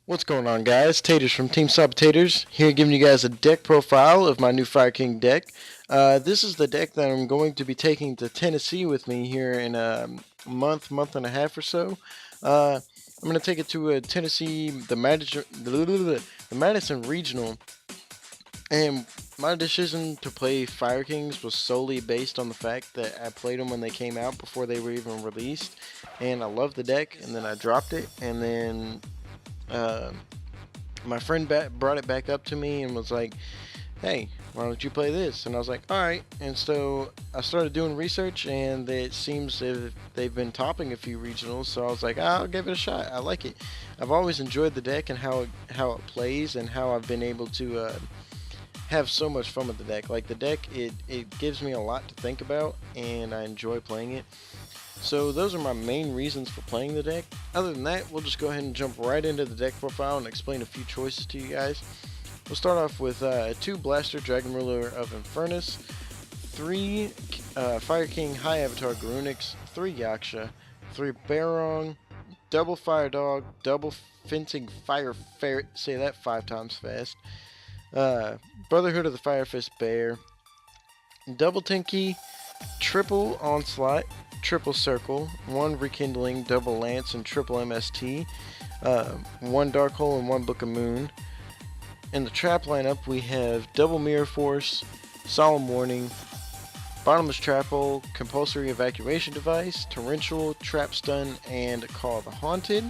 What's going on, guys? Taters from TeamSlopyTaters here, giving you guys a deck profile of my new Fire King deck. This is the deck that I'm going to be taking to Tennessee with me here in a month and a half or so. I'm going to take it to Tennessee, the Madison Regional, and my decision to play Fire Kings was solely based on the fact that I played them when they came out before they were even released, and I loved the deck, and then I dropped it, and then uh, my friend brought it back up to me and was like, hey, why don't you play this? And I was like, alright. And so I started doing research, and it seems they've been topping a few regionals, so I was like, I'll give it a shot. I like it. I've always enjoyed the deck and how it plays, and how I've been able to have so much fun with the deck. Like, the deck, it gives me a lot to think about, and I enjoy playing it. So those are my main reasons for playing the deck. Other than that, we'll just go ahead and jump right into the deck profile and explain a few choices to you guys. We'll start off with 2 Blaster Dragon Ruler of Infernos, 3 Fire King High Avatar Garunix, 3 Yaksha, 3 Barong, double Fire Dog, double Fencing Fire Ferret, say that 5 times fast, Brotherhood of the Fire Fist Bear, double Tenki, triple Onsluaght, triple Circle, 1 Rekindling, double Lance, and triple MST, 1 Dark Hole, and 1 Book of Moon. In the trap lineup, we have double Mirror Force, Solemn Warning, Bottomless Trap Hole, Compulsary Evacuation Device, Torrential Trap Stun, and Call the Haunted.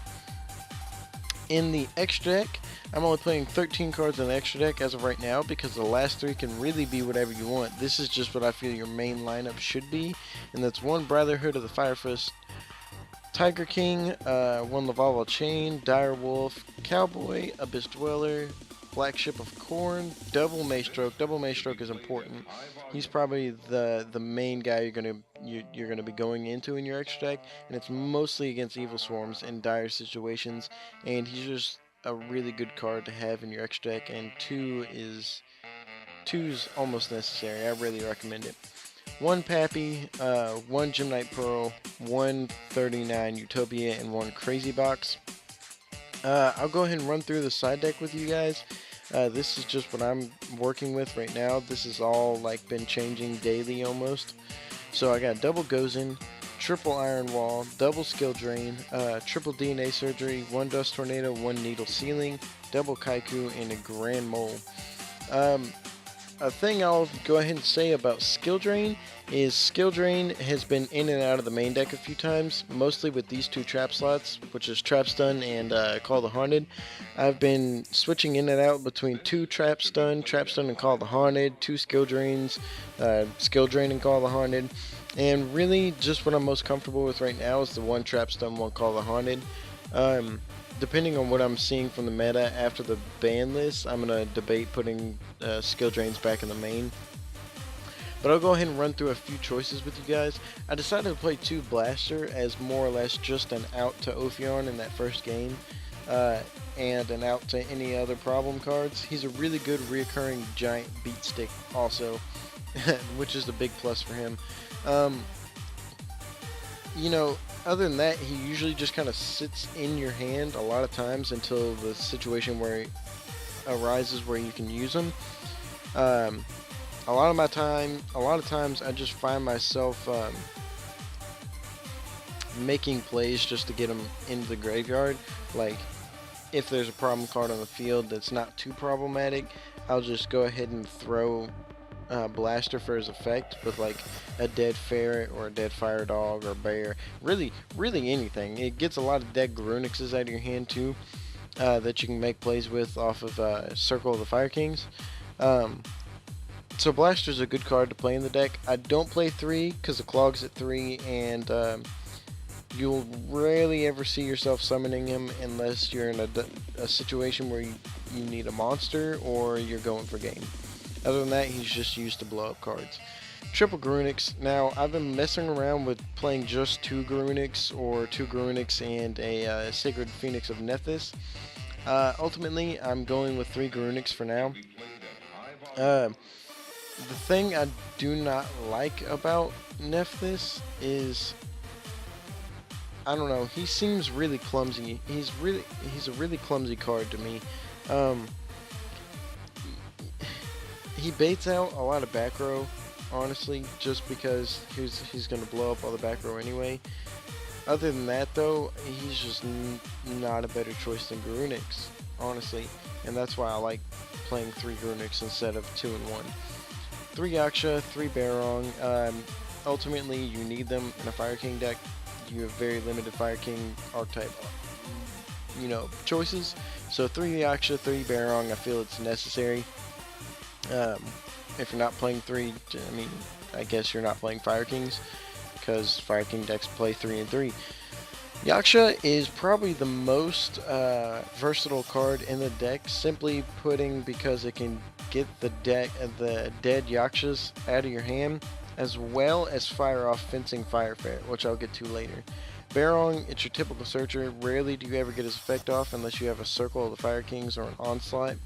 In the extra deck, I'm only playing 13 cards in the extra deck as of right now, because the last 3 can really be whatever you want. This is just what I feel your main lineup should be, and that's 1 Brotherhood of the Fire Fist Tiger King, 1 Lavalval Chain, Dire Wolf, Cowboy, Abyss Dweller, Black Ship of Corn, double Maestroke. Double Maestroke is important. He's probably the main guy you're gonna be going into in your extra deck, and it's mostly against Evil Swarms in dire situations. And he's just a really good card to have in your extra deck. And two's almost necessary. I really recommend it. 1 Pappy, 1 Gymnite Pearl, 1 39 Utopia, and 1 Crazy Box. I'll go ahead and run through the side deck with you guys. This is just what I'm working with right now. This has all like been changing daily almost. So I got double Gozen, triple Iron Wall, double Skill Drain, triple DNA Surgery, 1 Dust Tornado, 1 Needle Sealing, double Kaiku, and a Grand Mole. A thing I'll go ahead and say about Skill Drain is Skill Drain has been in and out of the main deck a few times, mostly with these 2 trap slots, which is Trap Stun and Call the Haunted. I've been switching in and out between 2 Trap Stun and Call the Haunted, 2 Skill Drains, Skill Drain and Call the Haunted, and really just what I'm most comfortable with right now is the 1 Trap Stun, 1 Call the Haunted. Depending on what I'm seeing from the meta after the ban list, I'm going to debate putting skill drains back in the main. But I'll go ahead and run through a few choices with you guys. I decided to play 2 Blaster as more or less just an out to Ophion in that first game, and an out to any other problem cards. He's a really good reoccurring giant beat stick also, which is the big plus for him. You know, other than that, he usually just kind of sits in your hand a lot of times until the situation where it arises where you can use him. A lot of times I just find myself making plays just to get him into the graveyard. Like, if there's a problem card on the field that's not too problematic, I'll just go ahead and throw Blaster for his effect with like a dead Ferret or a dead Fire Dog or Bear. Really anything. It gets a lot of dead Garunixes out of your hand too, that you can make plays with off of Circle of the Fire Kings. So Blaster's a good card to play in the deck. I don't play 3 because the Clog's at 3, and you'll rarely ever see yourself summoning him unless you're in a situation where you need a monster or you're going for game. Other than that, he's just used to blow up cards. Triple Garunix. Now, I've been messing around with playing just 2 Garunix or 2 Garunix and a Sacred Phoenix of Nethys. Ultimately, I'm going with 3 Garunix for now. The thing I do not like about Nethys is I don't know. He seems really clumsy. He's a really clumsy card to me. Um, he baits out a lot of back row, honestly, just because he's gonna blow up all the back row anyway. Other than that, though, he's just not a better choice than Garunix, honestly, and that's why I like playing 3 Garunix instead of 2 and 1. 3 Yaksha, 3 Barong. Ultimately, you need them in a Fire King deck. You have very limited Fire King archetype, choices. So 3 Yaksha, 3 Barong, I feel it's necessary. If you're not playing 3, I guess you're not playing Fire Kings, because Fire King decks play 3 and 3. Yaksha is probably the most versatile card in the deck, simply putting because it can get the dead Yakshas out of your hand, as well as fire off Fencing Fire Ferret, which I'll get to later. Barong, it's your typical searcher. Rarely do you ever get his effect off unless you have a Circle of the Fire Kings or an Onsluaght,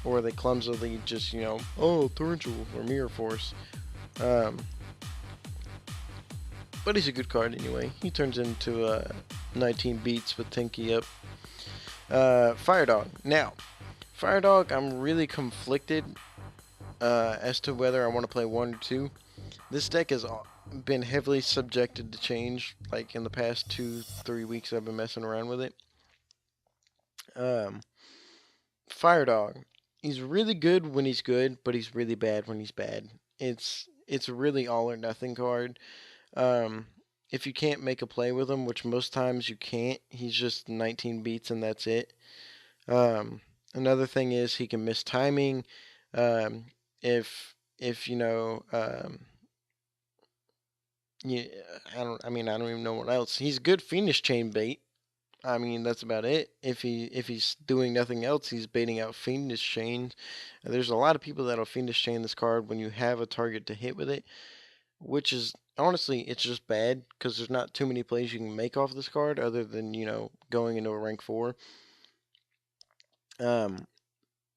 or they clumsily just, Torrential or Mirror Force. But he's a good card anyway. He turns into 19 beats with Tenki up. Fire Dog. Now, Fire Dog, I'm really conflicted as to whether I want to play 1 or 2. This deck has been heavily subjected to change, like in the past 2-3 weeks I've been messing around with it. Fire Dog. He's really good when he's good, but he's really bad when he's bad. It's a really all or nothing card. If you can't make a play with him, which most times you can't, he's just 19 beats and that's it. Another thing is he can miss timing. If yeah, I don't even know what else. He's good Fiendish Chain bait. That's about it. If he's doing nothing else, he's baiting out Fiendish Chains. There's a lot of people that'll Fiendish Chain this card when you have a target to hit with it, which is honestly, it's just bad because there's not too many plays you can make off this card other than going into a rank 4.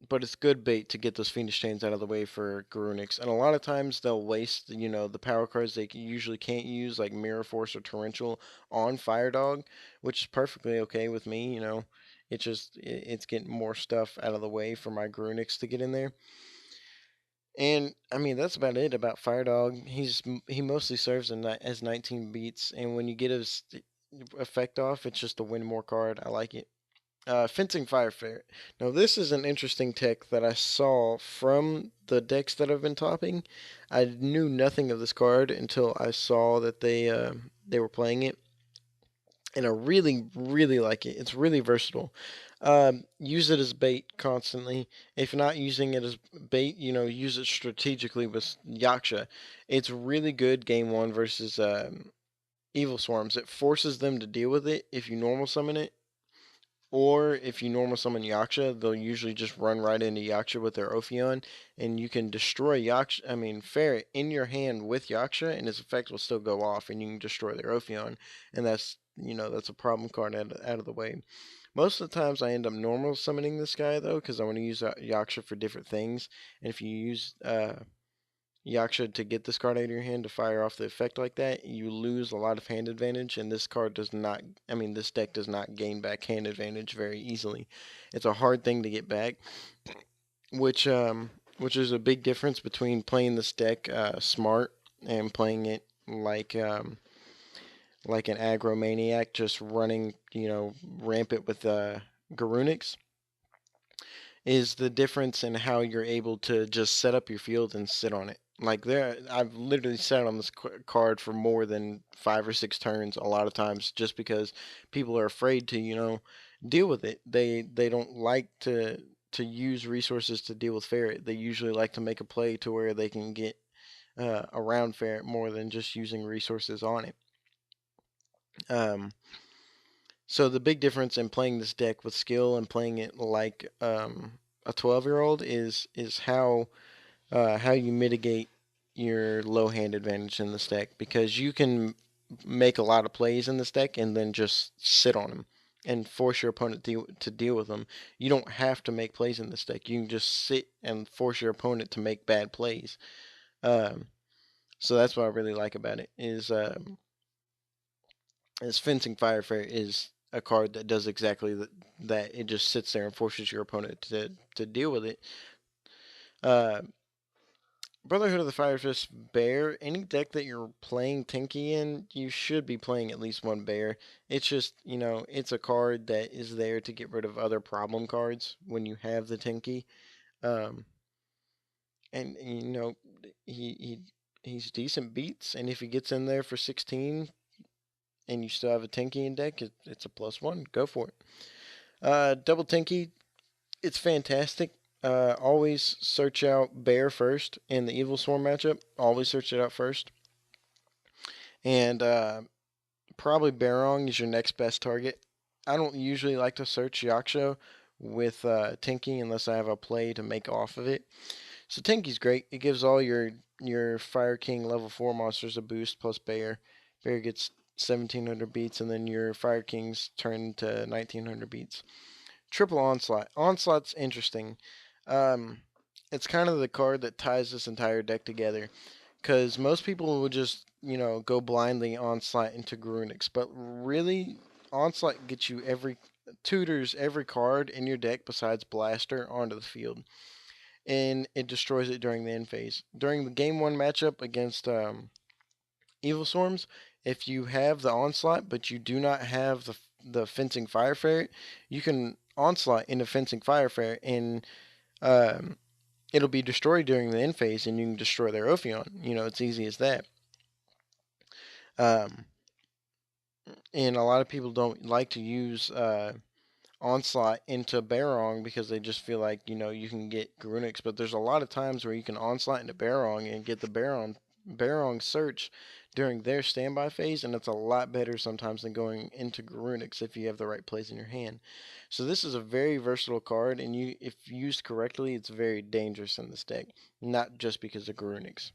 But it's good bait to get those Fiendish Chains out of the way for Garunix. And a lot of times they'll waste, the power cards they usually can't use, like Mirror Force or Torrential, on Fire Dog, which is perfectly okay with me, it's getting more stuff out of the way for my Garunix to get in there. And that's about it about Fire Dog. He mostly serves as 19 beats, and when you get his effect off, it's just a win more card. I like it. Fencing Fire Ferret. Now this is an interesting tech that I saw from the decks that I've been topping. I knew nothing of this card until I saw that they were playing it, and I really, really like it. It's really versatile. Use it as bait constantly. If you're not using it as bait, use it strategically with Yaksha. It's really good game 1 versus Evil Swarms. It forces them to deal with it if you normal summon it. Or if you normal summon Yaksha, they'll usually just run right into Yaksha with their Ophion, and you can destroy Ferret in your hand with Yaksha, and his effect will still go off, and you can destroy their Ophion, and that's a problem card out of the way. Most of the times I end up normal summoning this guy though, because I want to use Yaksha for different things, and if you use Yaksha to get this card out of your hand to fire off the effect like that, you lose a lot of hand advantage, and this card does not, this deck does not gain back hand advantage very easily. It's a hard thing to get back, which is a big difference between playing this deck smart and playing it like an aggro maniac, just running, rampant with Garunix. Is the difference in how you're able to just set up your field and sit on it. I've literally sat on this card for more than 5 or 6 turns a lot of times, just because people are afraid to, deal with it. They don't like to use resources to deal with Ferret. They usually like to make a play to where they can get around Ferret more than just using resources on it. So the big difference in playing this deck with skill and playing it like a 12-year-old is how you mitigate your low hand advantage in this deck, because you can make a lot of plays in this deck and then just sit on them and force your opponent to deal with them. You don't have to make plays in this deck. You can just sit and force your opponent to make bad plays. So that's what I really like about it is This Fencing Fire Ferret is a card that does exactly that. It just sits there and forces your opponent to deal with it. Uh, Brotherhood of the Fire Fist Bear. Any deck that you're playing Tenki in, you should be playing at least one bear. It's just, it's a card that is there to get rid of other problem cards when you have the Tenki. Um, and he he's decent beats, and if he gets in there for 16 and you still have a Tenki in deck, it's a +1. Go for it. Double Tenki, it's fantastic. Always search out Bear first in the Evil Swarm matchup. Always search it out first. And probably Barong is your next best target. I don't usually like to search Yaksha with Tenki unless I have a play to make off of it. So Tenki's great. It gives all your Fire King level 4 monsters a boost plus Bear. Bear gets 1700 beats, and then your Fire Kings turn to 1900 beats. Triple Onslaught. Onslaught's interesting. Um, it's kind of the card that ties this entire deck together. Because most people will just, go blindly Onslaught into Garunix. But really, Onslaught gets you tutors every card in your deck besides Blaster onto the field. And it destroys it during the end phase. During the game 1 matchup against Evil Swarms, if you have the Onslaught but you do not have the Fencing Fire Ferret, you can Onslaught into Fencing Fire Ferret, and it'll be destroyed during the end phase, and you can destroy their Ophion. It's easy as that. And a lot of people don't like to use Onslaught into Barong because they just feel like, you can get Garunix, but there's a lot of times where you can Onslaught into Barong and get the Barong search during their standby phase, and it's a lot better sometimes than going into Garunix if you have the right plays in your hand. So this is a very versatile card, and if used correctly, it's very dangerous in this deck, not just because of Garunix.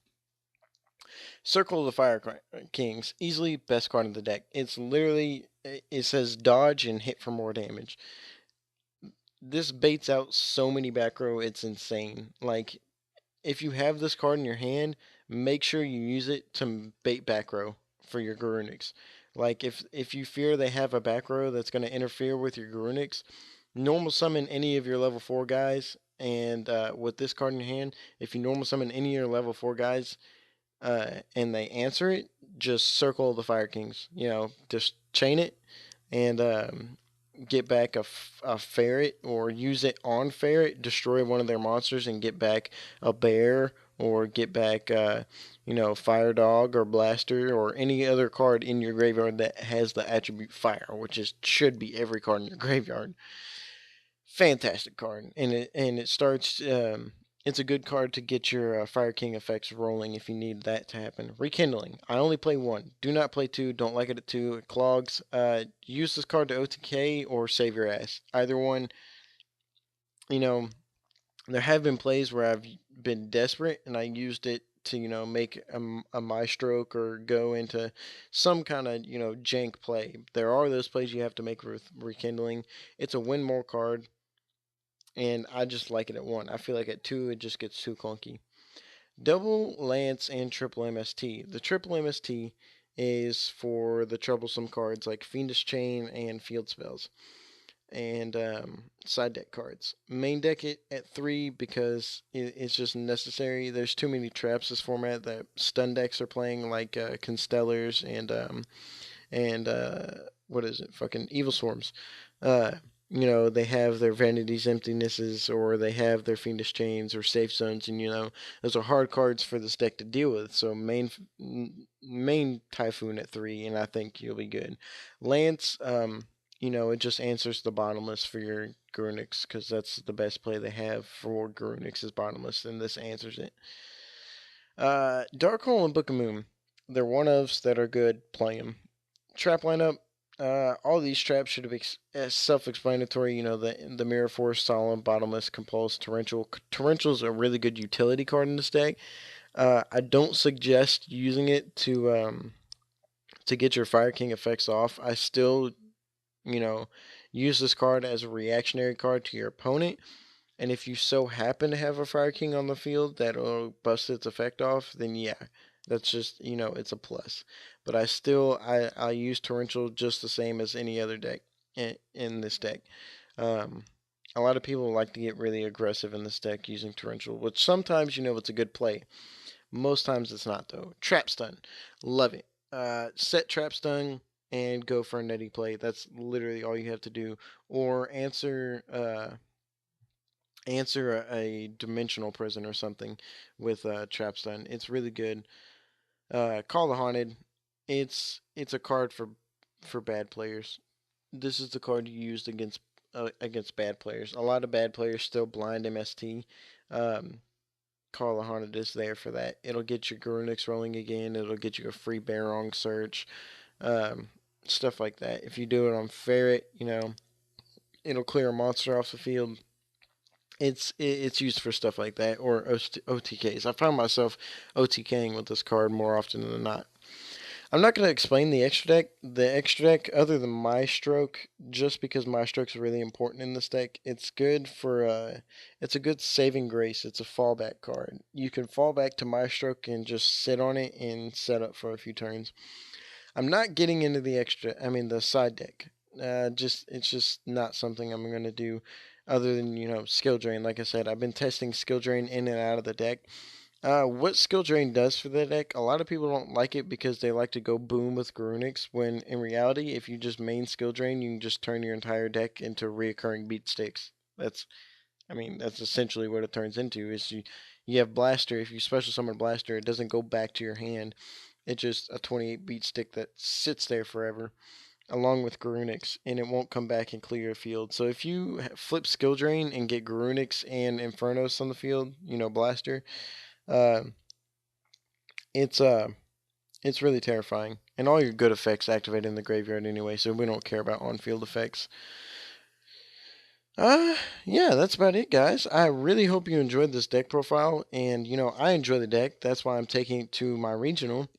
Circle of the Fire Kings, easily best card in the deck. It's literally, it says dodge and hit for more damage. This baits out so many back row, it's insane. Like, if you have this card in your hand, make sure you use it to bait back row for your Garunix. Like, if you fear they have a back row that's going to interfere with your Garunix, normal summon any of your level 4 guys, and with this card in your hand, if you normal summon any of your level 4 guys, and they answer it, just circle the Fire Kings. Just chain it and get back a ferret, or use it on ferret, destroy one of their monsters, and get back a bear, or get back Fire Dog or Blaster or any other card in your graveyard that has the attribute fire, which should be every card in your graveyard. Fantastic card, and it starts. It's a good card to get your Fire King effects rolling if you need that to happen. Rekindling. I only play 1. Do not play 2. Don't like it at 2. It clogs. Use this card to OTK or save your ass. Either one. There have been plays where I've been desperate and I used it to make a my stroke or go into some kind of jank play. There are those plays you have to make with Rekindling. It's a win more card, and I just like it at 1. I feel like at 2 it just gets too clunky. Double Lance and triple MST. The triple MST is for the troublesome cards like Fiendish Chain and Field Spells, and side deck cards. Main deck it at 3 because it's just necessary. There's too many traps this format that stun decks are playing, like Constellars and what is it? Fucking Evil Swarms. Uh, they have their Vanity's Emptinesses, or they have their Fiendish Chains or Safe Zones, and those are hard cards for this deck to deal with. So main Typhoon at 3, and I think you'll be good. Lance, it just answers the Bottomless for your Grunix, because that's the best play they have for Grunix is Bottomless, and this answers it. Darkhold and Book of Moon. They're one-ofs that are good. Play them. Trap lineup. All these traps should be self-explanatory. The Mirror Force, Solemn, Bottomless, Compulse, Torrential. Torrential is a really good utility card in this deck. I don't suggest using it to get your Fire King effects off. I still, use this card as a reactionary card to your opponent. And if you so happen to have a Fire King on the field that'll bust its effect off, then yeah, That's just, it's a plus. But I use Torrential just the same as any other deck in this deck. Um, a lot of people like to get really aggressive in this deck using Torrential, which sometimes it's a good play. Most times it's not though. Trap Stun, love it. Set Trap Stun and go for a netty play. That's literally all you have to do. Or answer a dimensional prison or something with Trap Stun. It's really good. Call the Haunted. It's a card for bad players. This is the card you used against bad players. A lot of bad players still blind MST. Um, Call the Haunted is there for that. It'll get your Garunix rolling again. It'll get you a free Barong search. Um, Stuff like that. If you do it on Ferret, it'll clear a monster off the field. It's used for stuff like that or OTKs. I found myself OTKing with this card more often than not. I'm not going to explain the extra deck. The extra deck, other than My Stroke, just because My Stroke's really important in this deck. It's good for it's a good saving grace. It's a fallback card. You can fall back to My Stroke and just sit on it and set up for a few turns. I'm not getting into the side deck. It's just not something I'm going to do other than, skill drain. Like I said, I've been testing skill drain in and out of the deck. What skill drain does for the deck, a lot of people don't like it because they like to go boom with Garunix, when in reality, if you just main skill drain, you can just turn your entire deck into reoccurring beat sticks. That's essentially what it turns into. Is you have Blaster. If you special summon Blaster, it doesn't go back to your hand. It's just a 28 beat stick that sits there forever, along with Garunix, and it won't come back and clear your field. So if you flip skill drain and get Garunix and Infernos on the field, Blaster, uh, it's it's really terrifying. And all your good effects activate in the graveyard anyway, so we don't care about on-field effects. Yeah, that's about it, guys. I really hope you enjoyed this deck profile, and I enjoy the deck. That's why I'm taking it to my regional.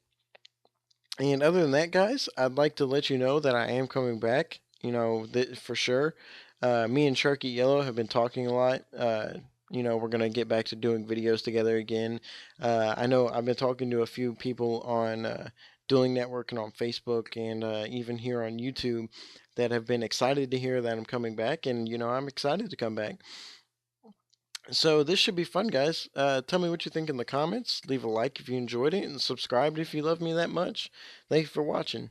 And other than that, guys, I'd like to let you know that I am coming back. For sure. Me and Sharky Yellow have been talking a lot. We're gonna get back to doing videos together again. I know I've been talking to a few people on Dueling Network and on Facebook, and even here on YouTube, that have been excited to hear that I'm coming back, and I'm excited to come back. So this should be fun, guys. Tell me what you think in the comments. Leave a like if you enjoyed it, and subscribe if you love me that much. Thank you for watching.